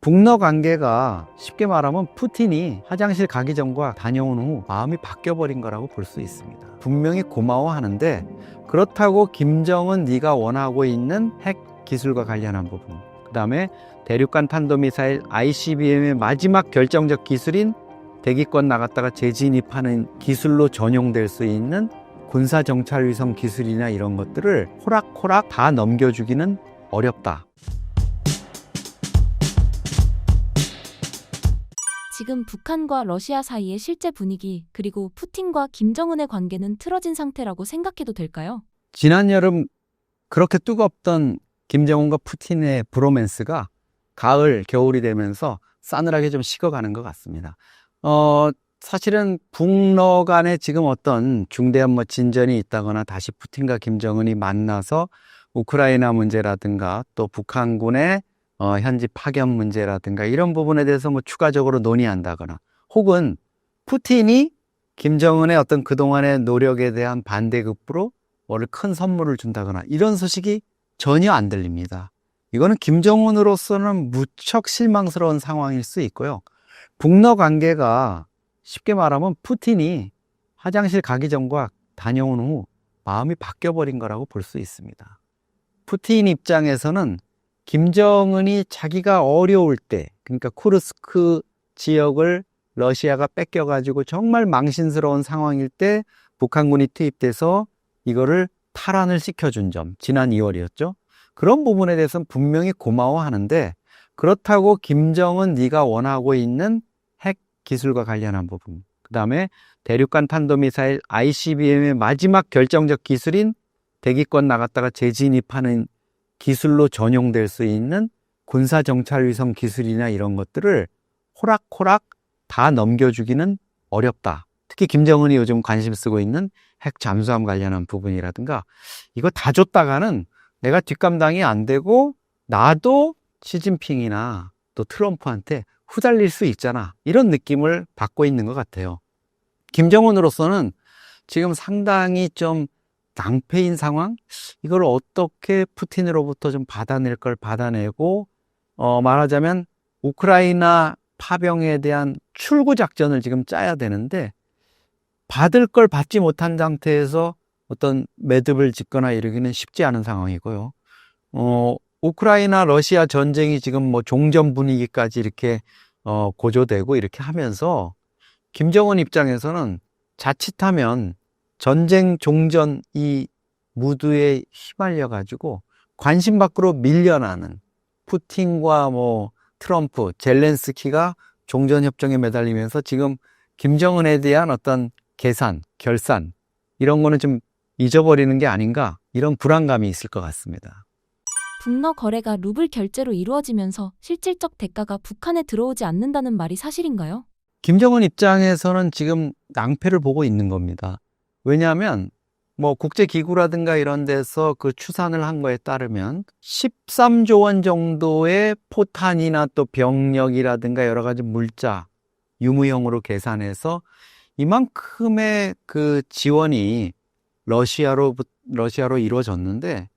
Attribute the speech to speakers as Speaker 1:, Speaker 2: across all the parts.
Speaker 1: 북러 관계가 쉽게 말하면 푸틴이 화장실 가기 전과 다녀온 후 마음이 바뀌어버린 거라고 볼 수 있습니다. 분명히 고마워하는데 그렇다고 김정은 네가 원하고 있는 핵 기술과 관련한 부분, 그 다음에 대륙간 탄도미사일 ICBM의 마지막 결정적 기술인 대기권 나갔다가 재진입하는 기술로 전용될 수 있는 군사정찰위성 기술이나 이런 것들을 호락호락 다 넘겨주기는 어렵다.
Speaker 2: 지금 북한과 러시아 사이의 실제 분위기, 그리고 푸틴과 김정은의 관계는 틀어진 상태라고 생각해도 될까요?
Speaker 1: 지난 여름 그렇게 뜨겁던 김정은과 푸틴의 브로맨스가 가을, 겨울이 되면서 싸늘하게 좀 식어가는 것 같습니다. 사실은 북러 간에 지금 어떤 중대한 진전이 있다거나 다시 푸틴과 김정은이 만나서 우크라이나 문제라든가 또 북한군의 현지 파견 문제라든가 이런 부분에 대해서 추가적으로 논의한다거나 혹은 푸틴이 김정은의 어떤 그동안의 노력에 대한 반대급부로 큰 선물을 준다거나 이런 소식이 전혀 안 들립니다. 이거는 김정은으로서는 무척 실망스러운 상황일 수 있고요. 북러 관계가 쉽게 말하면 푸틴이 화장실 가기 전과 다녀온 후 마음이 바뀌어버린 거라고 볼 수 있습니다. 푸틴 입장에서는 김정은이 자기가 어려울 때, 그러니까 쿠르스크 지역을 러시아가 뺏겨가지고 정말 망신스러운 상황일 때 북한군이 투입돼서 이거를 탈환을 시켜준 점, 지난 2월이었죠. 그런 부분에 대해서는 분명히 고마워하는데 그렇다고 김정은 네가 원하고 있는 핵 기술과 관련한 부분, 그 다음에 대륙간 탄도미사일 ICBM의 마지막 결정적 기술인 대기권 나갔다가 재진입하는 기술로 전용될 수 있는 군사정찰위성 기술이나 이런 것들을 호락호락 다 넘겨주기는 어렵다. 특히 김정은이 요즘 관심 쓰고 있는 핵 잠수함 관련한 부분이라든가 이거 다 줬다가는 내가 뒷감당이 안 되고 나도 시진핑이나 또 트럼프한테 후달릴 수 있잖아. 이런 느낌을 받고 있는 것 같아요. 김정은으로서는 지금 상당히 좀 낭패인 상황? 이걸 어떻게 푸틴으로부터 좀 받아낼 걸 받아내고 말하자면 우크라이나 파병에 대한 출구 작전을 지금 짜야 되는데 받을 걸 받지 못한 상태에서 어떤 매듭을 짓거나 이러기는 쉽지 않은 상황이고요. 우크라이나 러시아 전쟁이 지금 종전 분위기까지 이렇게 고조되고 이렇게 하면서 김정은 입장에서는 자칫하면 전쟁 종전 이 무드에 휘말려 가지고 관심 밖으로 밀려나는 푸틴과 트럼프, 젤렌스키가 종전 협정에 매달리면서 지금 김정은에 대한 어떤 계산, 결산 이런 거는 좀 잊어버리는 게 아닌가 이런 불안감이 있을 것 같습니다.
Speaker 2: 북러 거래가 루블 결제로 이루어지면서 실질적 대가가 북한에 들어오지 않는다는 말이 사실인가요?
Speaker 1: 김정은 입장에서는 지금 낭패를 보고 있는 겁니다. 왜냐하면 국제기구라든가 이런 데서 그 추산을 한 거에 따르면 13조 원 정도의 포탄이나 또 병력이라든가 여러 가지 물자, 유무형으로 계산해서 이만큼의 그 지원이 러시아로 이루어졌는데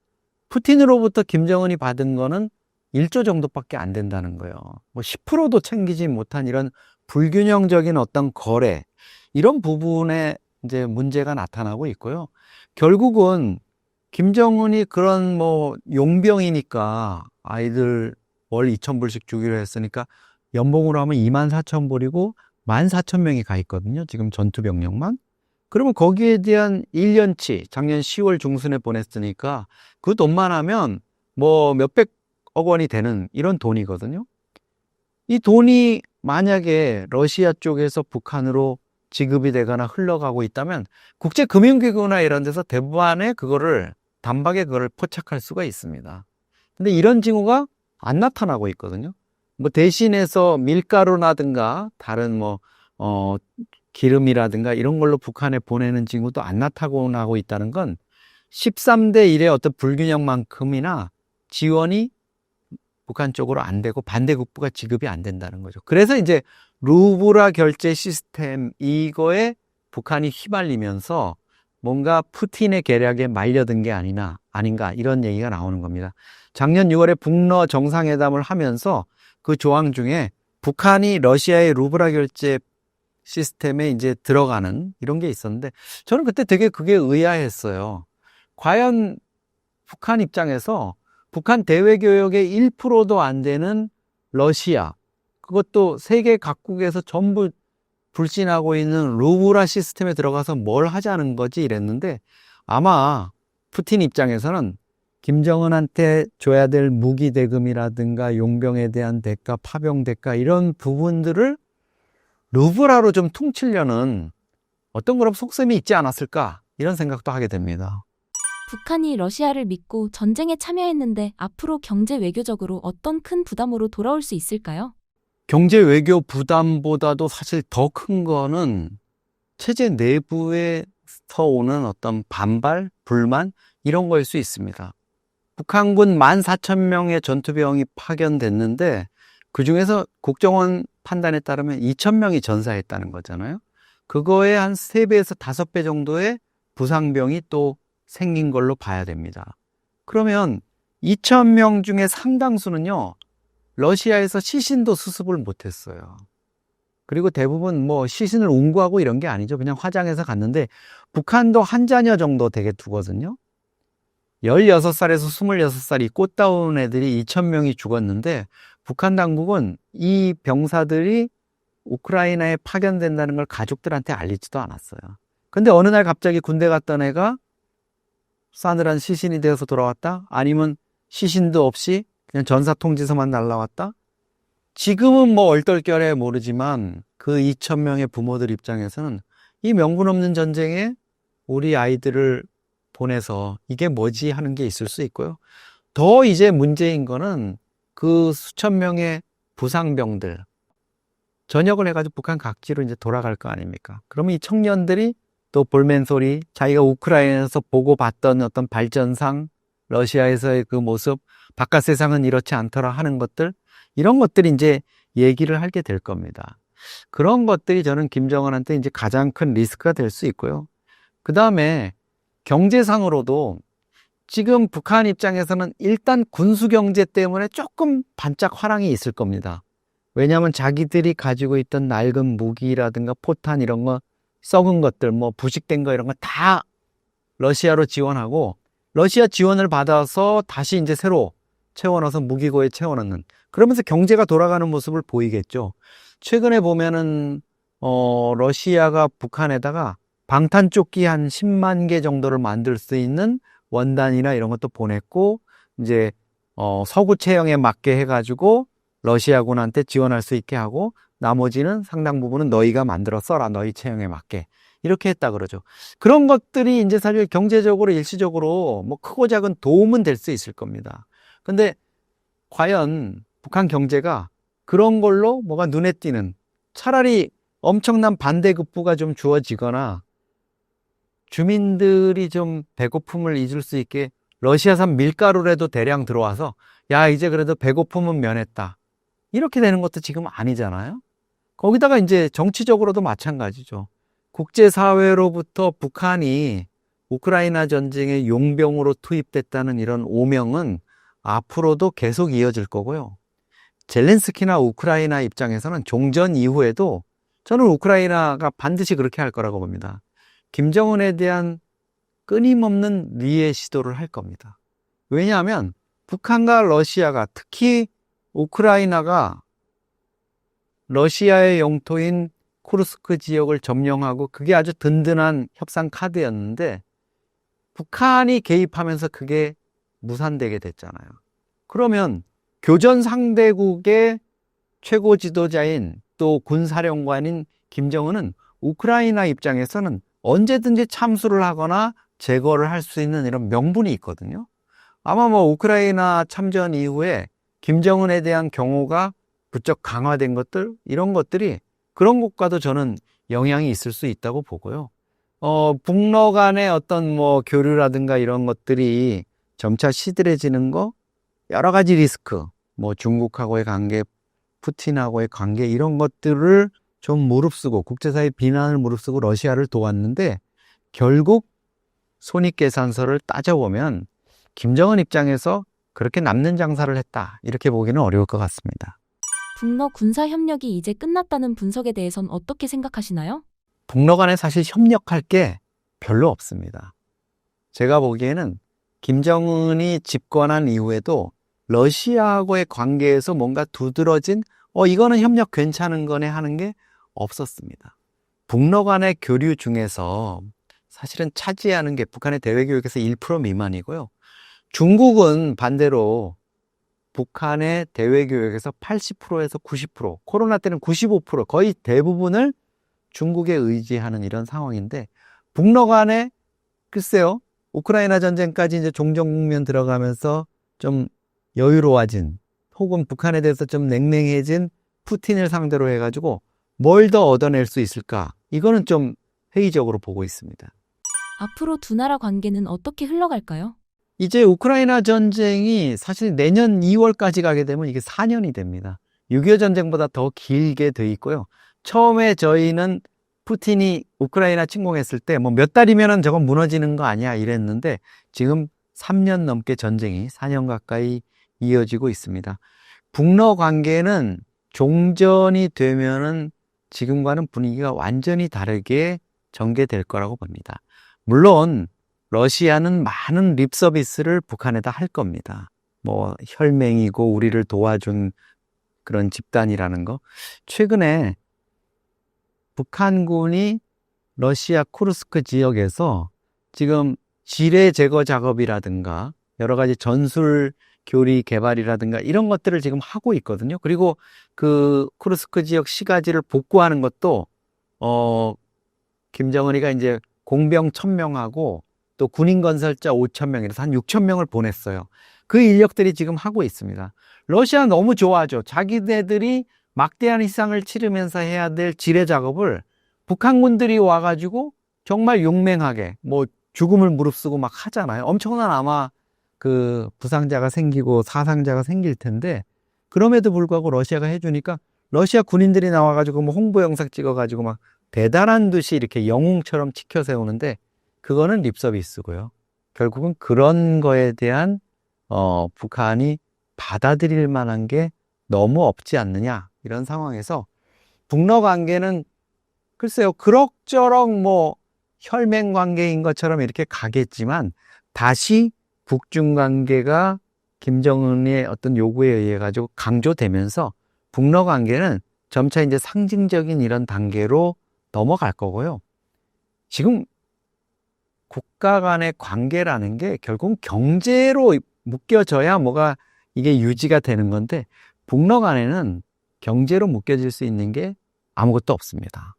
Speaker 1: 푸틴으로부터 김정은이 받은 거는 1조 정도밖에 안 된다는 거예요. 10%도 챙기지 못한 이런 불균형적인 어떤 거래, 이런 부분에 이제 문제가 나타나고 있고요. 결국은 김정은이 그런 용병이니까 아이들 월 2,000불씩 주기로 했으니까 연봉으로 하면 24,000불이고 14,000명이 가 있거든요. 지금 전투병력만. 그러면 거기에 대한 1년치, 작년 10월 중순에 보냈으니까 그 돈만 하면 몇백억 원이 되는 이런 돈이거든요. 이 돈이 만약에 러시아 쪽에서 북한으로 지급이 되거나 흘러가고 있다면 국제금융기구나 이런 데서 대부분의 단박에 그거를 포착할 수가 있습니다. 근데 이런 징후가 안 나타나고 있거든요. 대신해서 밀가루라든가 다른 기름이라든가 이런 걸로 북한에 보내는 징후도 안 나타나고 있다는 건 13대 1의 어떤 불균형만큼이나 지원이 북한 쪽으로 안 되고 반대급부가 지급이 안 된다는 거죠. 그래서 이제 루블화 결제 시스템 이거에 북한이 휘말리면서 뭔가 푸틴의 계략에 말려든 게 아닌가 이런 얘기가 나오는 겁니다. 작년 6월에 북러 정상회담을 하면서 그 조항 중에 북한이 러시아의 루블화 결제 시스템에 이제 들어가는 이런 게 있었는데 저는 그때 되게 그게 의아했어요. 과연 북한 입장에서 북한 대외교역의 1%도 안 되는 러시아, 그것도 세계 각국에서 전부 불신하고 있는 루블화 시스템에 들어가서 뭘 하자는 거지 이랬는데 아마 푸틴 입장에서는 김정은한테 줘야 될 무기 대금이라든가 용병에 대한 대가, 파병 대가 이런 부분들을 루블화로 좀 퉁치려는 어떤 그런 속셈이 있지 않았을까 이런 생각도 하게 됩니다.
Speaker 2: 북한이 러시아를 믿고 전쟁에 참여했는데 앞으로 경제 외교적으로 어떤 큰 부담으로 돌아올 수 있을까요?
Speaker 1: 경제 외교 부담보다도 사실 더 큰 거는 체제 내부에서 오는 어떤 반발, 불만 이런 거일 수 있습니다. 북한군 14,000명의 전투병이 파견됐는데 그중에서 국정원 판단에 따르면 2,000명이 전사했다는 거잖아요. 그거에 한 3배에서 5배 정도의 부상병이 또 생긴 걸로 봐야 됩니다. 그러면 2,000명 중에 상당수는요, 러시아에서 시신도 수습을 못했어요. 그리고 대부분 뭐 시신을 운구하고 이런 게 아니죠. 그냥 화장해서 갔는데 북한도 한 자녀 정도 되게 두거든요. 16살에서 26살이 꽃다운 애들이 2,000명이 죽었는데 북한 당국은 이 병사들이 우크라이나에 파견된다는 걸 가족들한테 알리지도 않았어요. 근데 어느 날 갑자기 군대 갔던 애가 싸늘한 시신이 되어서 돌아왔다? 아니면 시신도 없이 그냥 전사 통지서만 날라왔다? 지금은 뭐 얼떨결에 모르지만 그 2,000명의 부모들 입장에서는 이 명분 없는 전쟁에 우리 아이들을 보내서 이게 뭐지 하는 게 있을 수 있고요. 더 이제 문제인 거는 그 수천 명의 부상병들 전역을 해가지고 북한 각지로 이제 돌아갈 거 아닙니까? 그러면 이 청년들이 또 볼멘소리, 자기가 우크라이나에서 보고 봤던 어떤 발전상, 러시아에서의 그 모습, 바깥 세상은 이렇지 않더라 하는 것들, 이런 것들이 이제 얘기를 하게 될 겁니다. 그런 것들이 저는 김정은한테 이제 가장 큰 리스크가 될 수 있고요. 그 다음에 경제상으로도 지금 북한 입장에서는 일단 군수 경제 때문에 조금 반짝 화랑이 있을 겁니다. 왜냐하면 자기들이 가지고 있던 낡은 무기라든가 포탄 이런 거, 썩은 것들, 뭐 부식된 거 이런 거 다 러시아로 지원하고 러시아 지원을 받아서 다시 이제 새로 채워넣어서 무기고에 채워넣는, 그러면서 경제가 돌아가는 모습을 보이겠죠. 최근에 보면은 러시아가 북한에다가 방탄조끼 한 10만 개 정도를 만들 수 있는 원단이나 이런 것도 보냈고 이제 서구 체형에 맞게 해가지고 러시아군한테 지원할 수 있게 하고 나머지는 상당 부분은 너희가 만들어 써라, 너희 체형에 맞게 이렇게 했다 그러죠. 그런 것들이 이제 사실 경제적으로 일시적으로 뭐 크고 작은 도움은 될 수 있을 겁니다. 근데 과연 북한 경제가 그런 걸로 뭐가 눈에 띄는, 차라리 엄청난 반대급부가 좀 주어지거나 주민들이 좀 배고픔을 잊을 수 있게 러시아산 밀가루라도 대량 들어와서 야 이제 그래도 배고픔은 면했다 이렇게 되는 것도 지금 아니잖아요. 거기다가 이제 정치적으로도 마찬가지죠. 국제사회로부터 북한이 우크라이나 전쟁의 용병으로 투입됐다는 이런 오명은 앞으로도 계속 이어질 거고요. 젤렌스키나 우크라이나 입장에서는 종전 이후에도 저는 우크라이나가 반드시 그렇게 할 거라고 봅니다. 김정은에 대한 끊임없는 리해 시도를 할 겁니다. 왜냐하면 북한과 러시아가, 특히 우크라이나가 러시아의 영토인 쿠르스크 지역을 점령하고 그게 아주 든든한 협상 카드였는데 북한이 개입하면서 그게 무산되게 됐잖아요. 그러면 교전 상대국의 최고 지도자인 또 군사령관인 김정은은 우크라이나 입장에서는 언제든지 참수를 하거나 제거를 할 수 있는 이런 명분이 있거든요. 아마 뭐 우크라이나 참전 이후에 김정은에 대한 경호가 부쩍 강화된 것들, 이런 것들이 그런 것과도 저는 영향이 있을 수 있다고 보고요. 북러 간의 어떤 뭐 교류라든가 이런 것들이 점차 시들해지는 거, 여러 가지 리스크, 뭐 중국하고의 관계, 푸틴하고의 관계 이런 것들을 좀 무릅쓰고 국제사회 비난을 무릅쓰고 러시아를 도왔는데 결국 손익계산서를 따져보면 김정은 입장에서 그렇게 남는 장사를 했다 이렇게 보기는 어려울 것 같습니다.
Speaker 2: 북러 군사 협력이 이제 끝났다는 분석에 대해선 어떻게 생각하시나요?
Speaker 1: 북러 간에 사실 협력할 게 별로 없습니다. 제가 보기에는 김정은이 집권한 이후에도 러시아하고의 관계에서 뭔가 두드러진 이거는 협력 괜찮은 거네 하는 게 없었습니다. 북러 간의 교류 중에서 사실은 차지하는 게 북한의 대외교역에서 1% 미만이고요. 중국은 반대로 북한의 대외교역에서 80%에서 90%, 코로나 때는 95%, 거의 대부분을 중국에 의지하는 이런 상황인데, 북러 간에 글쎄요, 우크라이나 전쟁까지 이제 종전 국면 들어가면서 좀 여유로워진, 혹은 북한에 대해서 좀 냉랭해진 푸틴을 상대로 해가지고 뭘 더 얻어낼 수 있을까? 이거는 좀 회의적으로 보고 있습니다.
Speaker 2: 앞으로 두 나라 관계는 어떻게 흘러갈까요?
Speaker 1: 이제 우크라이나 전쟁이 사실 내년 2월까지 가게 되면 이게 4년이 됩니다. 6.25 전쟁보다 더 길게 돼 있고요. 처음에 저희는 푸틴이 우크라이나 침공했을 때 뭐 몇 달이면은 저건 무너지는 거 아니야 이랬는데 지금 3년 넘게 전쟁이 4년 가까이 이어지고 있습니다. 북러 관계는 종전이 되면은 지금과는 분위기가 완전히 다르게 전개될 거라고 봅니다. 물론 러시아는 많은 립 서비스를 북한에다 할 겁니다. 뭐 혈맹이고 우리를 도와준 그런 집단이라는 거. 최근에 북한군이 러시아 쿠르스크 지역에서 지금 지뢰 제거 작업이라든가 여러 가지 전술 교리 개발이라든가 이런 것들을 지금 하고 있거든요. 그리고 그 쿠르스크 지역 시가지를 복구하는 것도 김정은이가 이제 공병 1,000명하고 또 군인 건설자 5,000명이라서 한 6,000명을 보냈어요. 그 인력들이 지금 하고 있습니다. 러시아 너무 좋아하죠. 자기네들이 막대한 희생을 치르면서 해야 될 지뢰 작업을 북한군들이 와가지고 정말 용맹하게 뭐 죽음을 무릅쓰고 막 하잖아요. 엄청난 아마 그 부상자가 생기고 사상자가 생길 텐데 그럼에도 불구하고 러시아가 해주니까 러시아 군인들이 나와가지고 뭐 홍보 영상 찍어가지고 막 대단한 듯이 이렇게 영웅처럼 지켜 세우는데 그거는 립서비스고요. 결국은 그런 거에 대한 북한이 받아들일 만한 게 너무 없지 않느냐 이런 상황에서 북러 관계는 글쎄요 그럭저럭 뭐 혈맹 관계인 것처럼 이렇게 가겠지만 다시 북중 관계가 김정은의 어떤 요구에 의해 가지고 강조되면서 북러 관계는 점차 이제 상징적인 이런 단계로 넘어갈 거고요. 지금 국가 간의 관계라는 게 결국 경제로 묶여져야 뭐가 이게 유지가 되는 건데 북러 간에는 경제로 묶여질 수 있는 게 아무것도 없습니다.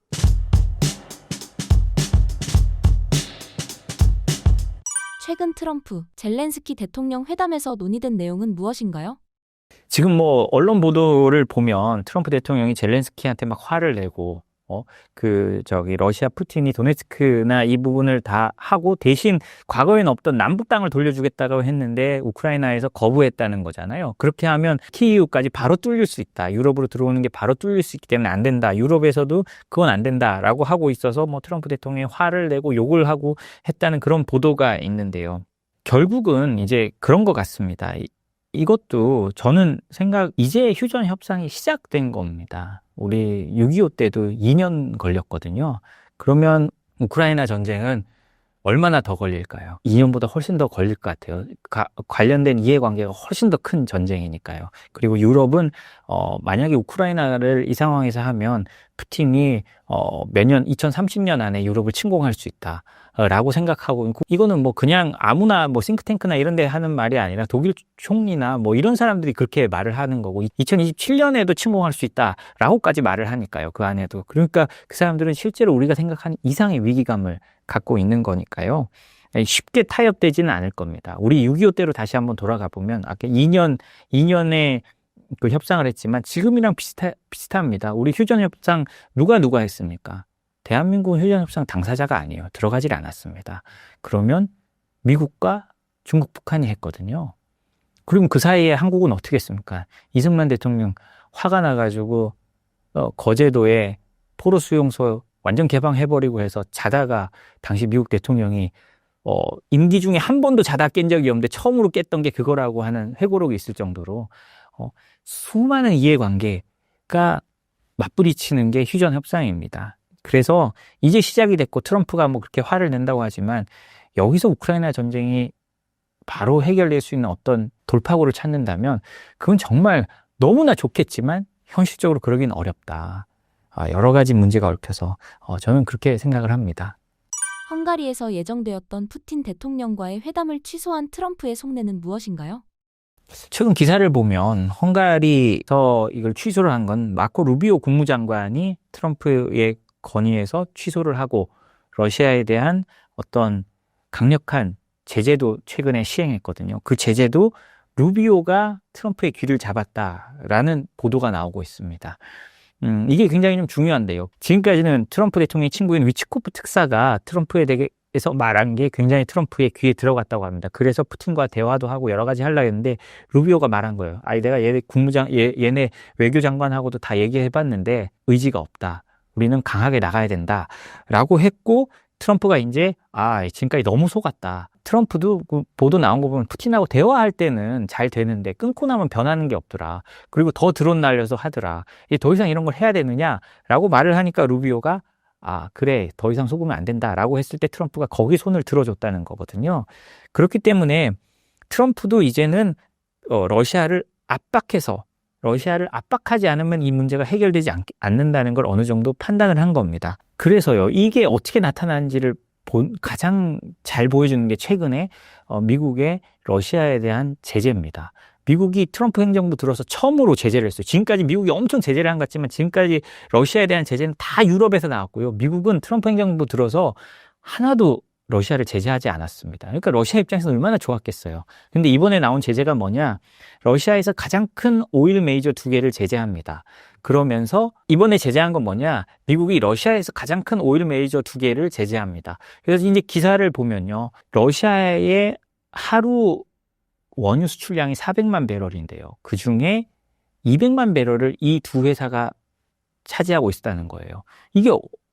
Speaker 2: 최근 트럼프, 젤렌스키 대통령 회담에서 논의된 내용은 무엇인가요?
Speaker 3: 지금 뭐 언론 보도를 보면 트럼프 대통령이 젤렌스키한테 막 화를 내고 러시아 푸틴이 도네츠크나 이 부분을 다 하고 대신 과거에는 없던 남북 땅을 돌려주겠다고 했는데 우크라이나에서 거부했다는 거잖아요. 그렇게 하면 키이우까지 바로 뚫릴 수 있다. 유럽으로 들어오는 게 바로 뚫릴 수 있기 때문에 안 된다. 유럽에서도 그건 안 된다라고 하고 있어서 뭐 트럼프 대통령이 화를 내고 욕을 하고 했다는 그런 보도가 있는데요. 결국은 이제 그런 것 같습니다. 이것도 저는 이제 휴전 협상이 시작된 겁니다. 우리 6.25 때도 2년 걸렸거든요. 그러면 우크라이나 전쟁은 얼마나 더 걸릴까요? 2년보다 훨씬 더 걸릴 것 같아요. 관련된 이해관계가 훨씬 더 큰 전쟁이니까요. 그리고 유럽은 만약에 우크라이나를 이 상황에서 하면 푸틴이 매년 2030년 안에 유럽을 침공할 수 있다. 라고 생각하고 이거는 뭐 그냥 아무나 뭐 싱크탱크나 이런 데 하는 말이 아니라 독일 총리나 뭐 이런 사람들이 그렇게 말을 하는 거고 2027년에도 침공할 수 있다라고까지 말을 하니까요. 그 안에도. 그러니까 그 사람들은 실제로 우리가 생각하는 이상의 위기감을 갖고 있는 거니까요. 쉽게 타협되지는 않을 겁니다. 우리 6.25 때로 다시 한번 돌아가 보면 아까 2년에 그 협상을 했지만 지금이랑 비슷합니다. 우리 휴전 협상 누가 했습니까? 대한민국은 휴전협상 당사자가 아니에요. 들어가질 않았습니다. 그러면 미국과 중국, 북한이 했거든요. 그럼 그 사이에 한국은 어떻게 했습니까? 이승만 대통령 화가 나가지고 거제도에 포로 수용소 완전 개방해버리고 해서 자다가 당시 미국 대통령이 임기 중에 한 번도 자다 깬 적이 없는데 처음으로 깼던 게 그거라고 하는 회고록이 있을 정도로 수많은 이해관계 맞부딪히는 게 휴전 협상입니다. 그래서 이제 시작이 됐고 트럼프가 뭐 그렇게 화를 낸다고 하지만 여기서 우크라이나 전쟁이 바로 해결될 수 있는 어떤 돌파구를 찾는다면 그건 정말 너무나 좋겠지만 현실적으로 그러긴 어렵다. 여러 가지 문제가 얽혀서 저는 그렇게 생각을 합니다.
Speaker 2: 헝가리에서 예정되었던 푸틴 대통령과의 회담을 취소한 트럼프의 속내는 무엇인가요?
Speaker 3: 최근 기사를 보면 헝가리에서 이걸 취소를 한 건 마코 루비오 국무장관이 트럼프의 건의에서 취소를 하고 러시아에 대한 어떤 강력한 제재도 최근에 시행했거든요. 그 제재도 루비오가 트럼프의 귀를 잡았다라는 보도가 나오고 있습니다. 이게 굉장히 좀 중요한데요. 지금까지는 트럼프 대통령의 친구인 위치코프 특사가 트럼프에 대해서 말한 게 굉장히 트럼프의 귀에 들어갔다고 합니다. 그래서 푸틴과 대화도 하고 여러 가지 하려고 했는데 루비오가 말한 거예요. 내가 얘네 외교장관하고도 다 얘기해봤는데 의지가 없다. 우리는 강하게 나가야 된다. 라고 했고 트럼프가 이제 지금까지 너무 속았다. 트럼프도 그 보도 나온 거 보면 푸틴하고 대화할 때는 잘 되는데 끊고 나면 변하는 게 없더라. 그리고 더 드론 날려서 하더라. 더 이상 이런 걸 해야 되느냐라고 말을 하니까 루비오가 그래 더 이상 속으면 안 된다라고 했을 때 트럼프가 거기 손을 들어줬다는 거거든요. 그렇기 때문에 트럼프도 이제는 러시아를 압박하지 않으면 이 문제가 해결되지 않는다는 걸 어느 정도 판단을 한 겁니다. 그래서요, 이게 어떻게 나타나는지를 가장 잘 보여주는 게 최근에 미국의 러시아에 대한 제재입니다. 미국이 트럼프 행정부 들어서 처음으로 제재를 했어요. 지금까지 미국이 엄청 제재를 한 것 같지만 지금까지 러시아에 대한 제재는 다 유럽에서 나왔고요. 미국은 트럼프 행정부 들어서 하나도 러시아를 제재하지 않았습니다. 그러니까 러시아 입장에서 얼마나 좋았겠어요. 근데 이번에 나온 제재가 뭐냐? 러시아에서 가장 큰 오일 메이저 2개를 제재합니다. 그러면서 이번에 제재한 건 뭐냐? 미국이 러시아에서 가장 큰 오일 메이저 2개를 제재합니다. 그래서 이제 기사를 보면요. 러시아의 하루 원유 수출량이 400만 배럴인데요. 그 중에 200만 배럴을 이 두 회사가 차지하고 있다는 거예요. 이게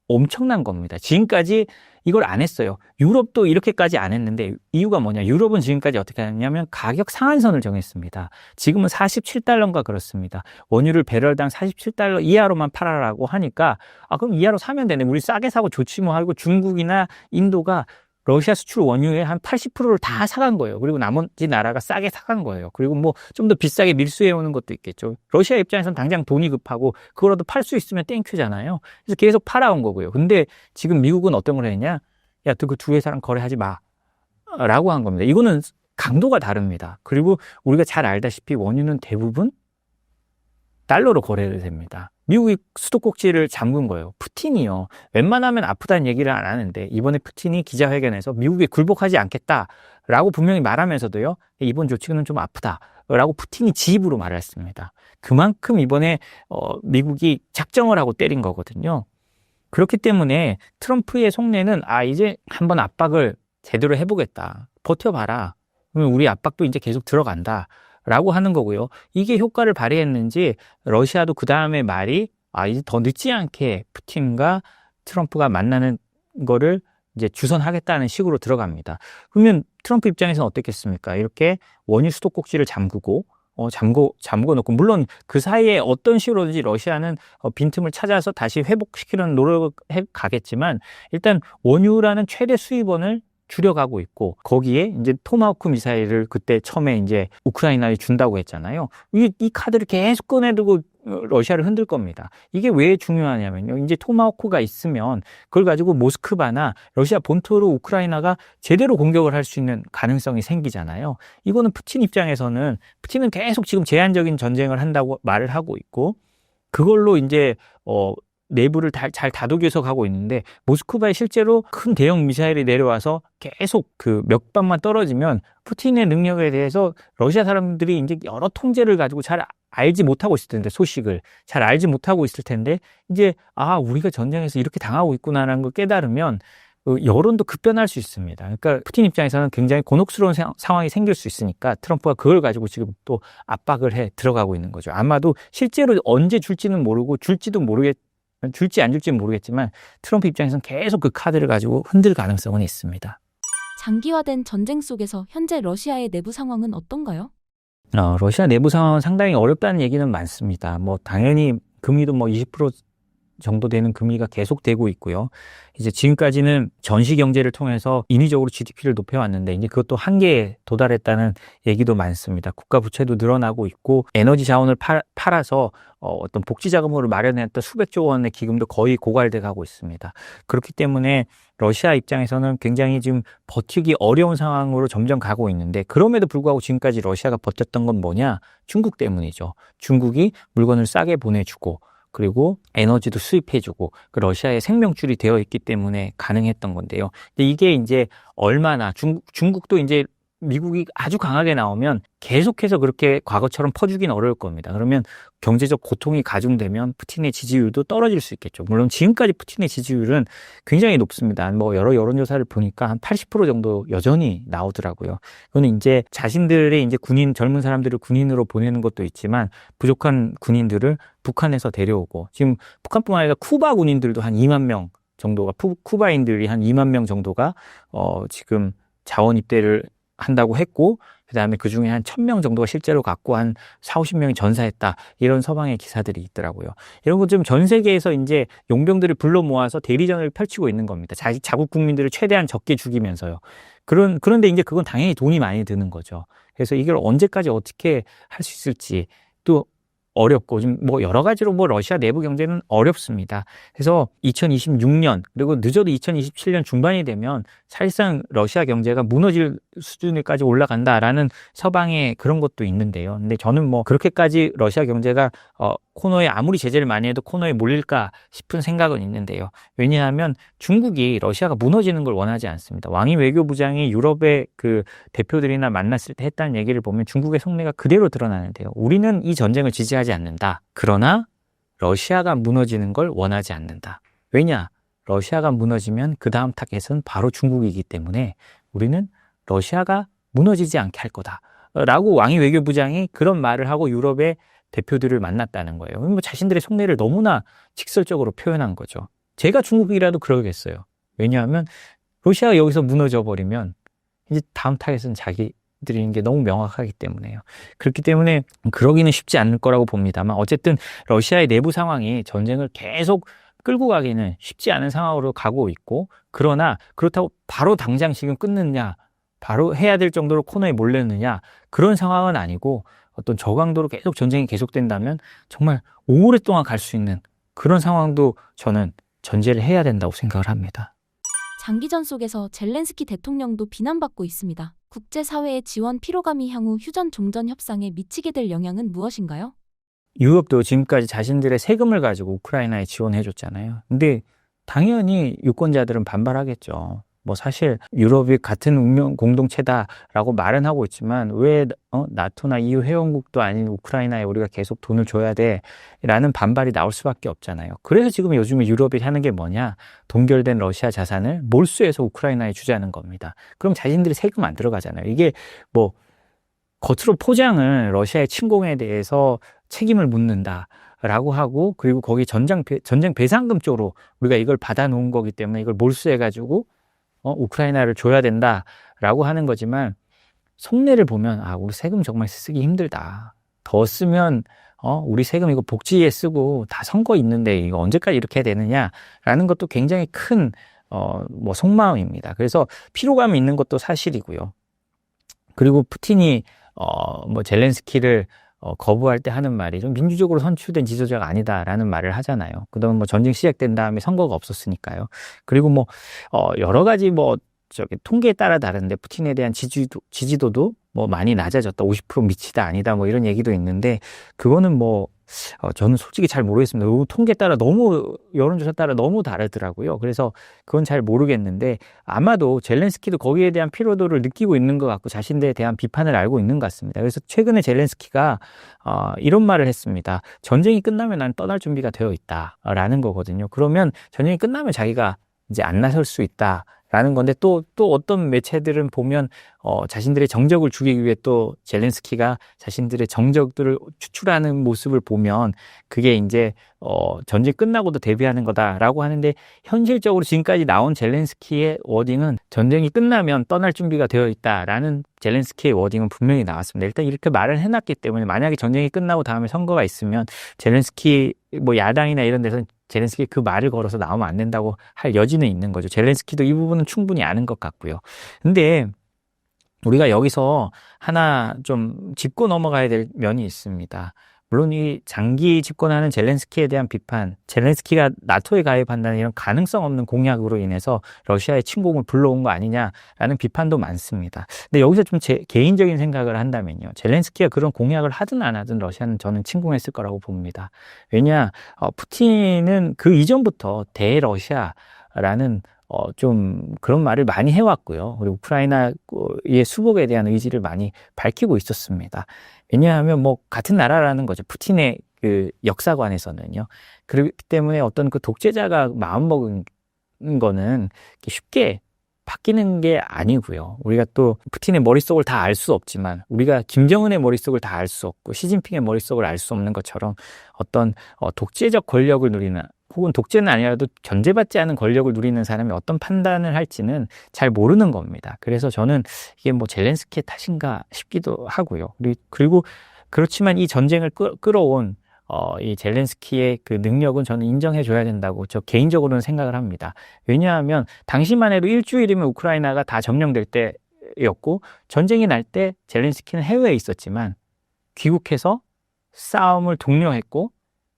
Speaker 3: 엄청난 겁니다. 지금까지 이걸 안 했어요. 유럽도 이렇게까지 안 했는데 이유가 뭐냐? 유럽은 지금까지 어떻게 하냐면 가격 상한선을 정했습니다. 지금은 47달러인가 그렇습니다. 원유를 배럴당 47달러 이하로만 팔아라고 하니까 그럼 이하로 사면 되네. 우리 싸게 사고 좋지 뭐 하고 중국이나 인도가 러시아 수출 원유의 한 80%를 다 사간 거예요. 그리고 나머지 나라가 싸게 사간 거예요. 그리고 뭐 좀 더 비싸게 밀수해 오는 것도 있겠죠. 러시아 입장에서는 당장 돈이 급하고 그거라도 팔 수 있으면 땡큐잖아요. 그래서 계속 팔아온 거고요. 근데 지금 미국은 어떤 걸 했냐? 야, 그 두 회사랑 거래하지 마. 라고 한 겁니다. 이거는 강도가 다릅니다. 그리고 우리가 잘 알다시피 원유는 대부분 달러로 거래를 됩니다. 미국이 수도꼭지를 잠근 거예요. 푸틴이요. 웬만하면 아프다는 얘기를 안 하는데 이번에 푸틴이 기자회견에서 미국이 굴복하지 않겠다라고 분명히 말하면서도요. 이번 조치는 좀 아프다라고 푸틴이 지 입으로 말했습니다. 그만큼 이번에 미국이 작정을 하고 때린 거거든요. 그렇기 때문에 트럼프의 속내는 이제 한번 압박을 제대로 해보겠다. 버텨봐라. 그러면 우리 압박도 이제 계속 들어간다. 라고 하는 거고요. 이게 효과를 발휘했는지 러시아도 그 다음에 말이 이제 더 늦지 않게 푸틴과 트럼프가 만나는 거를 이제 주선하겠다는 식으로 들어갑니다. 그러면 트럼프 입장에서는 어떻겠습니까? 이렇게 원유 수도꼭지를 잠그고 잠궈 놓고 물론 그 사이에 어떤 식으로든지 러시아는 빈틈을 찾아서 다시 회복시키는 노력을 해 가겠지만 일단 원유라는 최대 수입원을 줄여가고 있고 거기에 이제 토마호크 미사일을 그때 처음에 이제 우크라이나에 준다고 했잖아요. 이 카드를 계속 꺼내두고 러시아를 흔들 겁니다. 이게 왜 중요하냐면요. 이제 토마호크가 있으면 그걸 가지고 모스크바나 러시아 본토로 우크라이나가 제대로 공격을 할 수 있는 가능성이 생기잖아요. 이거는 푸틴 계속 지금 제한적인 전쟁을 한다고 말을 하고 있고 그걸로 이제 내부를 잘 다독여서 가고 있는데 모스크바에 실제로 큰 대형 미사일이 내려와서 계속 그 몇 방만 떨어지면 푸틴의 능력에 대해서 러시아 사람들이 이제 여러 통제를 가지고 잘 알지 못하고 있을 텐데 소식을 잘 알지 못하고 있을 텐데 이제 우리가 전쟁에서 이렇게 당하고 있구나라는 걸 깨달으면 여론도 급변할 수 있습니다. 그러니까 푸틴 입장에서는 굉장히 gonok스러운 상황이 생길 수 있으니까 트럼프가 그걸 가지고 지금 또 압박을 해 들어가고 있는 거죠. 아마도 실제로 언제 줄지는 모르고 줄지 안 줄지는 모르겠지만 트럼프 입장에서는 계속 그 카드를 가지고 흔들 가능성은 있습니다.
Speaker 2: 장기화된 전쟁 속에서 현재 러시아의 내부 상황은 어떤가요?
Speaker 3: 러시아 내부 상황은 상당히 어렵다는 얘기는 많습니다. 당연히 금리도 뭐 20% 정도 되는 금리가 계속되고 있고요. 이제 지금까지는 전시 경제를 통해서 인위적으로 GDP를 높여왔는데 이제 그것도 한계에 도달했다는 얘기도 많습니다. 국가 부채도 늘어나고 있고 에너지 자원을 팔아서 어떤 복지 자금으로 마련했던 수백조 원의 기금도 거의 고갈돼 가고 있습니다. 그렇기 때문에 러시아 입장에서는 굉장히 지금 버티기 어려운 상황으로 점점 가고 있는데 그럼에도 불구하고 지금까지 러시아가 버텼던 건 뭐냐? 중국 때문이죠. 중국이 물건을 싸게 보내주고 그리고 에너지도 수입해주고 그 러시아의 생명줄이 되어 있기 때문에 가능했던 건데요. 근데 이게 이제 얼마나 중국도 이제 미국이 아주 강하게 나오면 계속해서 그렇게 과거처럼 퍼주긴 어려울 겁니다. 그러면 경제적 고통이 가중되면 푸틴의 지지율도 떨어질 수 있겠죠. 물론 지금까지 푸틴의 지지율은 굉장히 높습니다. 뭐 여러 여론조사를 보니까 한 80% 정도 여전히 나오더라고요. 그거는 이제 자신들의 이제 젊은 사람들을 군인으로 보내는 것도 있지만 부족한 군인들을 북한에서 데려오고 지금 북한뿐만 아니라 쿠바 군인들도 한 2만 명 정도가 쿠바인들이 한 2만 명 정도가 지금 자원 입대를 한다고 했고 그다음에 그중에 한 1,000명 정도가 실제로 갔고 한 40~50명이 전사했다. 이런 서방의 기사들이 있더라고요. 이런 것 좀 전 세계에서 이제 용병들을 불러 모아서 대리전을 펼치고 있는 겁니다. 자국 국민들을 최대한 적게 죽이면서요. 그런데 이제 그건 당연히 돈이 많이 드는 거죠. 그래서 이걸 언제까지 어떻게 할 수 있을지 또 어렵고 지금 뭐 여러 가지로 뭐 러시아 내부 경제는 어렵습니다. 그래서 2026년 그리고 늦어도 2027년 중반이 되면 사실상 러시아 경제가 무너질 수준까지 올라간다라는 서방의 그런 것도 있는데요. 근데 저는 뭐 그렇게까지 러시아 경제가 코너에 아무리 제재를 많이 해도 코너에 몰릴까 싶은 생각은 있는데요. 왜냐하면 중국이 러시아가 무너지는 걸 원하지 않습니다. 왕이 외교부장이 유럽의 그 대표들이나 만났을 때 했다는 얘기를 보면 중국의 속내가 그대로 드러나는데요. 우리는 이 전쟁을 지지하지 않는다. 그러나 러시아가 무너지는 걸 원하지 않는다. 왜냐? 러시아가 무너지면 그 다음 타겟은 바로 중국이기 때문에 우리는 러시아가 무너지지 않게 할 거다. 라고 왕이 외교부장이 그런 말을 하고 유럽의 대표들을 만났다는 거예요. 뭐 자신들의 속내를 너무나 직설적으로 표현한 거죠. 제가 중국이라도 그러겠어요. 왜냐하면 러시아가 여기서 무너져 버리면 이제 다음 타겟은 자기들인 게 너무 명확하기 때문에요. 그렇기 때문에 그러기는 쉽지 않을 거라고 봅니다만 어쨌든 러시아의 내부 상황이 전쟁을 계속 끌고 가기는 쉽지 않은 상황으로 가고 있고 그러나 그렇다고 바로 당장 지금 끊느냐 바로 해야 될 정도로 코너에 몰렸느냐 그런 상황은 아니고 어떤 저강도로 계속 전쟁이 계속된다면 정말 오랫동안 갈 수 있는 그런 상황도 저는 전제를 해야 된다고 생각을 합니다.
Speaker 2: 장기전 속에서 젤렌스키 대통령도 비난받고 있습니다. 국제사회의 지원 피로감이 향후 휴전 종전 협상에 미치게 될 영향은 무엇인가요?
Speaker 3: 유럽도 지금까지 자신들의 세금을 가지고 우크라이나에 지원해줬잖아요. 근데 당연히 유권자들은 반발하겠죠. 뭐 사실 유럽이 같은 운명 공동체다라고 말은 하고 있지만 왜 나토나 EU 회원국도 아닌 우크라이나에 우리가 계속 돈을 줘야 돼라는 반발이 나올 수밖에 없잖아요. 그래서 지금 요즘에 유럽이 하는 게 뭐냐? 동결된 러시아 자산을 몰수해서 우크라이나에 주자는 겁니다. 그럼 자신들이 세금 안 들어가잖아요. 이게 뭐 겉으로 포장은 러시아의 침공에 대해서 책임을 묻는다. 라고 하고 그리고 거기 전쟁 배상금 쪽으로 우리가 이걸 받아놓은 거기 때문에 이걸 몰수해가지고 우크라이나를 줘야 된다라고 하는 거지만 속내를 보면 우리 세금 정말 쓰기 힘들다. 더 쓰면 우리 세금 이거 복지에 쓰고 다 선거 있는데 이거 언제까지 이렇게 해야 되느냐라는 것도 굉장히 큰 뭐 속마음입니다. 그래서 피로감이 있는 것도 사실이고요. 그리고 푸틴이 뭐 젤렌스키를 거부할 때 하는 말이 좀 민주적으로 선출된 지도자가 아니다라는 말을 하잖아요. 그동안 뭐 전쟁 시작된 다음에 선거가 없었으니까요. 그리고 뭐 여러 가지 뭐 통계에 따라 다른데 푸틴에 대한 지지도도 뭐 많이 낮아졌다. 50% 미치다 아니다 뭐 이런 얘기도 있는데 그거는 뭐 저는 솔직히 잘 모르겠습니다. 통계에 따라 너무 여론조사 따라 너무 다르더라고요. 그래서 그건 잘 모르겠는데 아마도 젤렌스키도 거기에 대한 피로도를 느끼고 있는 것 같고 자신들에 대한 비판을 알고 있는 것 같습니다. 그래서 최근에 젤렌스키가 이런 말을 했습니다. 전쟁이 끝나면 난 떠날 준비가 되어 있다라는 거거든요. 그러면 전쟁이 끝나면 자기가 이제 안 나설 수 있다라고 라는 건데 또 어떤 매체들은 보면 자신들의 정적을 주기 위해 또 젤렌스키가 자신들의 정적들을 추출하는 모습을 보면 그게 이제 전쟁 끝나고도 대비하는 거다라고 하는데 현실적으로 지금까지 나온 젤렌스키의 워딩은 전쟁이 끝나면 떠날 준비가 되어 있다라는 젤렌스키의 워딩은 분명히 나왔습니다. 일단 이렇게 말을 해놨기 때문에 만약에 전쟁이 끝나고 다음에 선거가 있으면 젤렌스키 뭐 야당이나 이런 데서는 젤렌스키 그 말을 걸어서 나오면 안 된다고 할 여지는 있는 거죠. 젤렌스키도 이 부분은 충분히 아는 것 같고요. 근데 우리가 여기서 하나 좀 짚고 넘어가야 될 면이 있습니다. 물론 이 장기 집권하는 젤렌스키에 대한 비판, 젤렌스키가 나토에 가입한다는 이런 가능성 없는 공약으로 인해서 러시아의 침공을 불러온 거 아니냐라는 비판도 많습니다. 근데 여기서 좀 제 개인적인 생각을 한다면요. 젤렌스키가 그런 공약을 하든 안 하든 러시아는 저는 침공했을 거라고 봅니다. 왜냐, 푸틴은 그 이전부터 대러시아라는 좀 그런 말을 많이 해왔고요. 그리고 우크라이나의 수복에 대한 의지를 많이 밝히고 있었습니다. 왜냐하면 뭐 같은 나라라는 거죠. 푸틴의 그 역사관에서는요. 그렇기 때문에 어떤 그 독재자가 마음먹은 거는 쉽게 바뀌는 게 아니고요. 우리가 또 푸틴의 머릿속을 다 알 수 없지만 우리가 김정은의 머릿속을 다 알 수 없고 시진핑의 머릿속을 알 수 없는 것처럼 어떤 독재적 권력을 누리는 혹은 독재는 아니라도 견제받지 않은 권력을 누리는 사람이 어떤 판단을 할지는 잘 모르는 겁니다. 그래서 저는 이게 뭐 젤렌스키의 탓인가 싶기도 하고요. 그리고 그렇지만 이 전쟁을 끌어온 이 젤렌스키의 그 능력은 저는 인정해줘야 된다고 저 개인적으로는 생각을 합니다. 왜냐하면 당시만 해도 일주일이면 우크라이나가 다 점령될 때였고 전쟁이 날 때 젤렌스키는 해외에 있었지만 귀국해서 싸움을 독려했고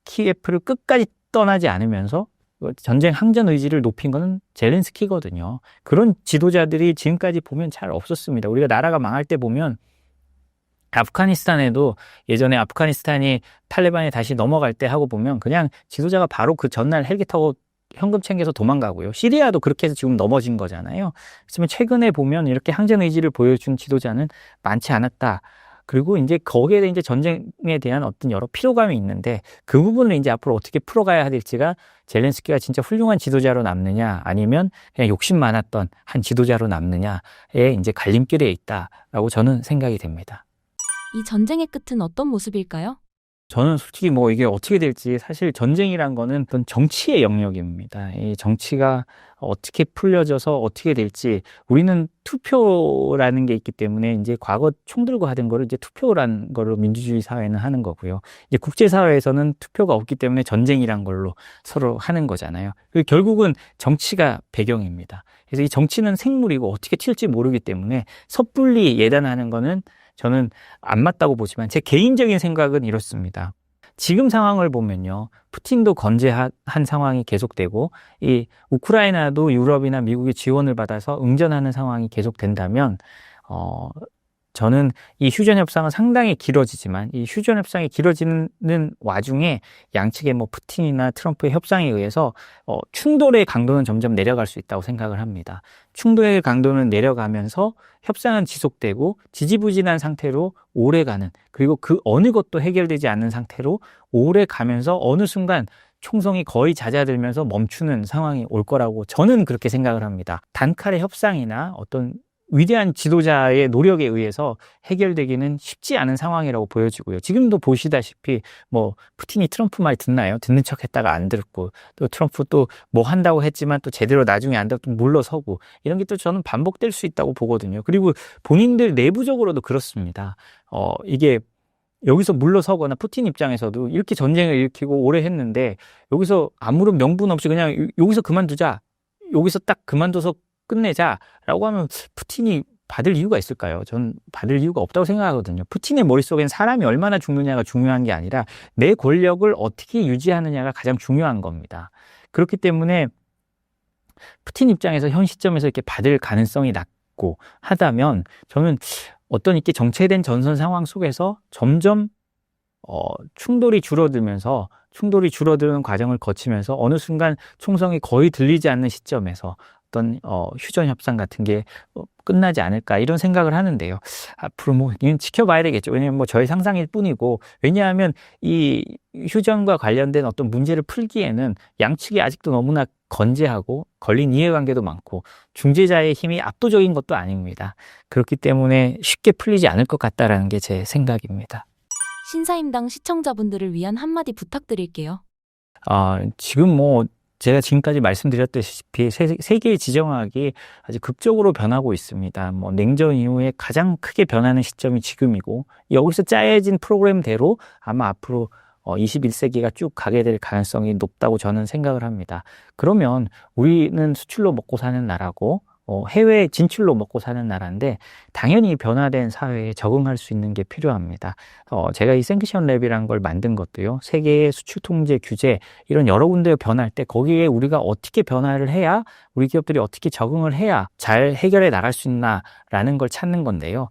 Speaker 3: 키예프를 끝까지 떠나지 않으면서 전쟁 항전 의지를 높인 거는 젤렌스키거든요. 그런 지도자들이 지금까지 보면 잘 없었습니다. 우리가 나라가 망할 때 보면 아프가니스탄에도 예전에 아프가니스탄이 탈레반에 다시 넘어갈 때 하고 보면 그냥 지도자가 바로 그 전날 헬기 타고 현금 챙겨서 도망가고요. 시리아도 그렇게 해서 지금 넘어진 거잖아요. 그렇지만 최근에 보면 이렇게 항전 의지를 보여준 지도자는 많지 않았다. 그리고 이제 거기에 이제 전쟁에 대한 어떤 여러 피로감이 있는데 그 부분을 이제 앞으로 어떻게 풀어가야 될지가 젤렌스키가 진짜 훌륭한 지도자로 남느냐 아니면 그냥 욕심 많았던 한 지도자로 남느냐의 이제 갈림길에 있다라고 저는 생각이 됩니다.
Speaker 2: 이 전쟁의 끝은 어떤 모습일까요?
Speaker 3: 저는 솔직히 뭐 이게 어떻게 될지 사실 전쟁이란 거는 어떤 정치의 영역입니다. 이 정치가 어떻게 풀려져서 어떻게 될지 우리는 투표라는 게 있기 때문에 이제 과거 총 들고 하던 거를 이제 투표라는 거로 민주주의 사회는 하는 거고요. 이제 국제사회에서는 투표가 없기 때문에 전쟁이란 걸로 서로 하는 거잖아요. 결국은 정치가 배경입니다. 그래서 이 정치는 생물이고 어떻게 튈지 모르기 때문에 섣불리 예단하는 거는 저는 안 맞다고 보지만 제 개인적인 생각은 이렇습니다. 지금 상황을 보면요. 푸틴도 건재한 상황이 계속되고 이 우크라이나도 유럽이나 미국의 지원을 받아서 응전하는 상황이 계속된다면 저는 이 휴전 협상은 상당히 길어지지만 이 휴전 협상이 길어지는 와중에 양측의 뭐 푸틴이나 트럼프의 협상에 의해서 충돌의 강도는 점점 내려갈 수 있다고 생각을 합니다. 충돌의 강도는 내려가면서 협상은 지속되고 지지부진한 상태로 오래가는 그리고 그 어느 것도 해결되지 않는 상태로 오래 가면서 어느 순간 총성이 거의 잦아들면서 멈추는 상황이 올 거라고 저는 그렇게 생각을 합니다. 단칼의 협상이나 어떤 위대한 지도자의 노력에 의해서 해결되기는 쉽지 않은 상황이라고 보여지고요. 지금도 보시다시피 뭐 푸틴이 트럼프 말 듣나요? 듣는 척 했다가 안 듣고 또 트럼프 또 뭐 한다고 했지만 또 제대로 나중에 안 듣고 물러서고 이런 게 또 저는 반복될 수 있다고 보거든요. 그리고 본인들 내부적으로도 그렇습니다. 이게 여기서 물러서거나 푸틴 입장에서도 이렇게 전쟁을 일으키고 오래 했는데 여기서 아무런 명분 없이 그냥 여기서 그만두자. 여기서 딱 그만둬서 끝내자라고 하면 푸틴이 받을 이유가 있을까요? 전 받을 이유가 없다고 생각하거든요. 푸틴의 머릿속엔 사람이 얼마나 죽느냐가 중요한 게 아니라 내 권력을 어떻게 유지하느냐가 가장 중요한 겁니다. 그렇기 때문에 푸틴 입장에서 현 시점에서 이렇게 받을 가능성이 낮고 하다면 저는 어떤 이렇게 정체된 전선 상황 속에서 점점 충돌이 줄어드는 과정을 거치면서 어느 순간 총성이 거의 들리지 않는 시점에서 어떤 휴전 협상 같은 게 끝나지 않을까 이런 생각을 하는데요. 앞으로 뭐 이건 지켜봐야 되겠죠. 왜냐하면 뭐 저희 상상일 뿐이고, 왜냐하면 이 휴전과 관련된 어떤 문제를 풀기에는 양측이 아직도 너무나 건재하고 걸린 이해관계도 많고 중재자의 힘이 압도적인 것도 아닙니다. 그렇기 때문에 쉽게 풀리지 않을 것 같다라는 게 제 생각입니다.
Speaker 2: 신사임당 시청자분들을 위한 한마디 부탁드릴게요.
Speaker 3: 지금 뭐 제가 지금까지 말씀드렸다시피 세계의 지정학이 아주 급적으로 변하고 있습니다. 뭐 냉전 이후에 가장 크게 변하는 시점이 지금이고, 여기서 짜여진 프로그램대로 아마 앞으로 21세기가 쭉 가게 될 가능성이 높다고 저는 생각을 합니다. 그러면 우리는 수출로 먹고 사는 나라고 해외 진출로 먹고 사는 나라인데 당연히 변화된 사회에 적응할 수 있는 게 필요합니다. 제가 이 생크션 랩이라는 걸 만든 것도요, 세계의 수출 통제 규제 이런 여러 군데 변할 때 거기에 우리가 어떻게 변화를 해야, 우리 기업들이 어떻게 적응을 해야 잘 해결해 나갈 수 있나라는 걸 찾는 건데요.